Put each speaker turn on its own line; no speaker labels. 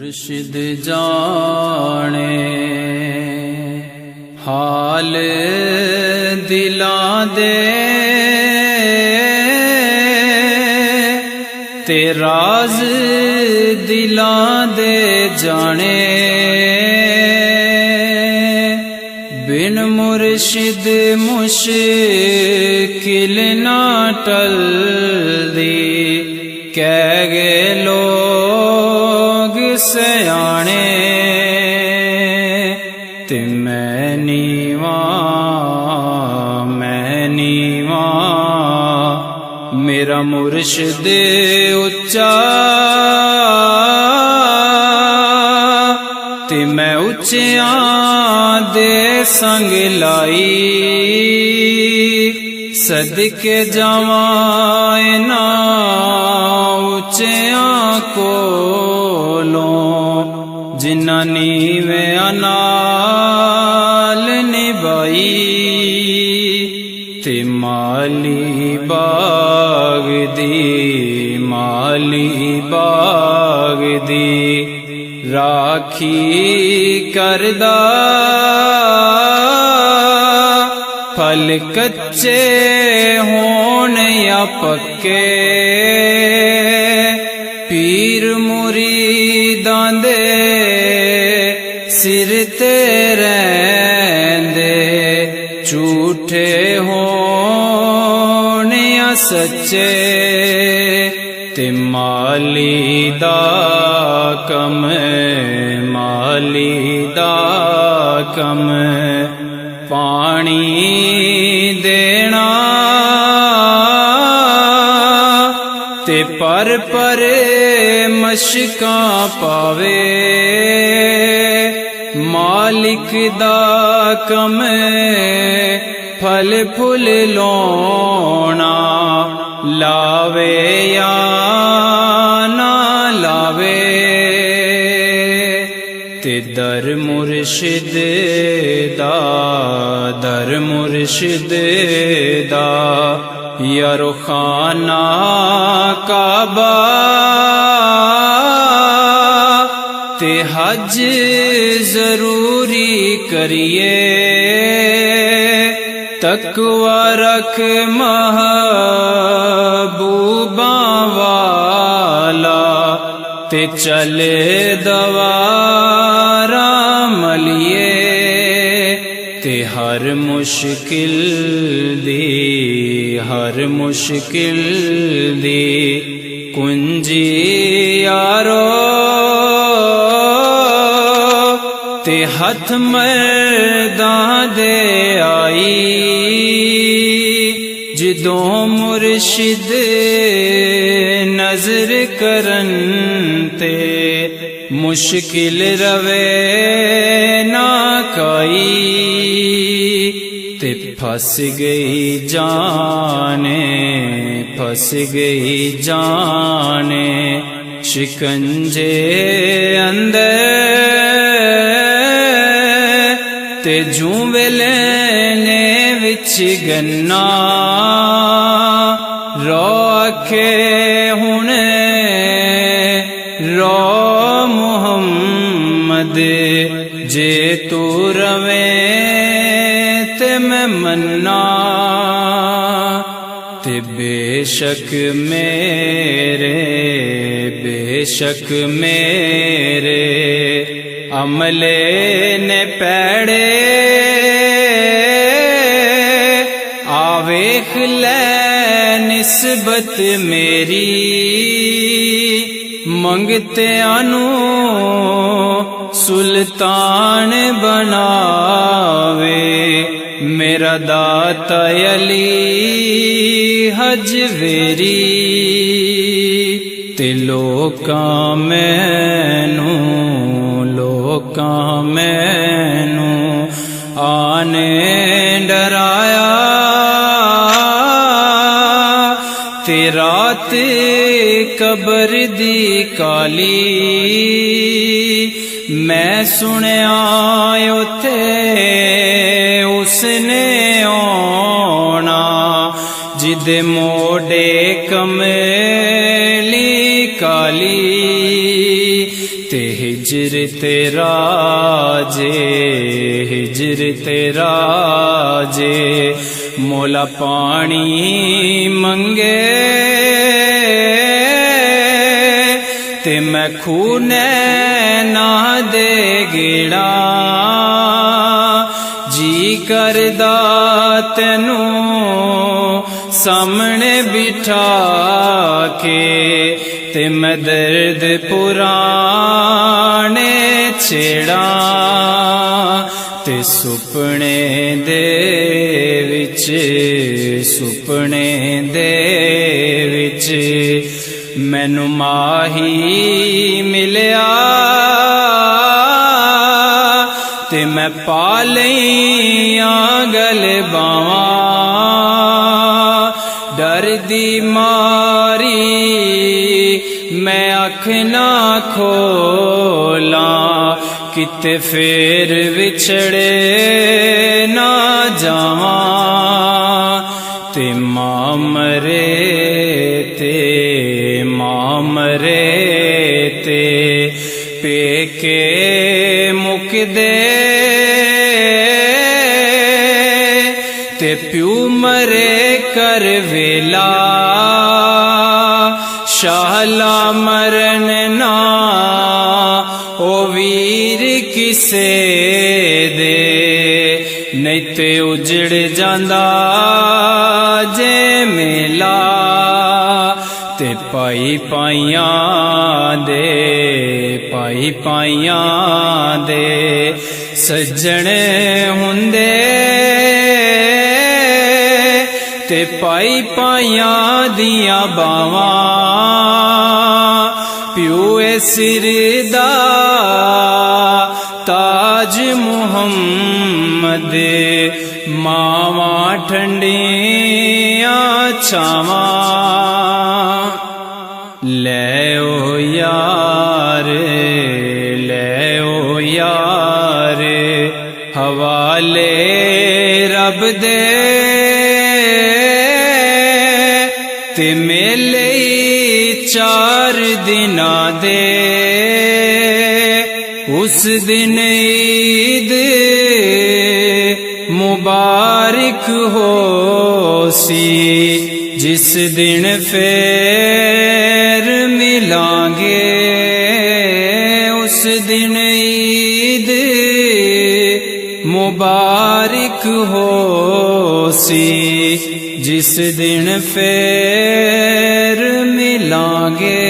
मुर्शिद जाने हाल दिलां दे ते राज दिलां दे जाने बिन मुर्शिद मुश्किल ना टलदी कह गए लोग सयाने ते मैं नीवा मेरा मुर्शिद उच्चा ते मैं उच्चियां दे संग लाई सदके जावां ना उच्चियां कोलों जिन्ना नीवें नाल निभाई ते माली बाग दी राखी करदा फल कच्चे होन या पक्के पीर मुरीदां दे सिर ते रैंदे झूठे होन या सच्चे ते माली दा कम पानी देना ते पर मशकां पावे मालिक दा कम फल फुल लोना लावे या ना लावे ते दर मुर्शिद दा या रुखाना काबा ते हज जरूरी करिए तकवा रख महबूबा वाला ते चले दवारा मलिए ते हर मुश्किल दी कुंजी यारो ते हथ मर्दां दे आई जिदों मुर्शिद नजर करन ते मुश्किल रवे ना काई ते फंस गई जाने शिकंजे अंदर ते जूं वेलेने विच गन्ना रो आखे हुणे रो मुहम्मद जे तू रवे ते मैं मन्ना ते बेशक मेरे अमले ने पैड़े आवेख ले निस्बत मेरी मंगते आनू सुल्तान बनावे मेरा दाता अली हजवेरी ते लोकां मैनू आने डराया ते रात कबर दी काली मैं सुनिया उथे उसने आना जिदे मोडे कमली काली ते हिजर तेरा जे मोला पानी मंगे ते मैं खूने ना दे गेड़ा जी करदा तेनू सामने बिठा के ते मैं दर्द पुराने छेड़ा ते सुपने दे विच मैनू माही मिलिया ते मैं पा लईया गले बावां डर दी मारी मैं अख ना खोला किते फेर विछड़े ना जावां ते मां मरे ते पेके मुकदे ते प्यू मरे कर वेला शाहला मरन ना ओ वीर किसे दे नहीं ते उजड़ जांदा जे मेला ते पाई पाइयां दे सज्जण हुंदे ते पाई पाइयां दिया बावां प्यूए सिर दा ताज मुहम्मद मावां ठंडियां छावां ले ओ यार हवाले रब दे ते मेले 4 दिना दे उस दिन ईद मुबारक होसी जिस दिन फेर मिलांगे उस दिन ईद मुबारक होसी जिस दिन फेर मिलांगे।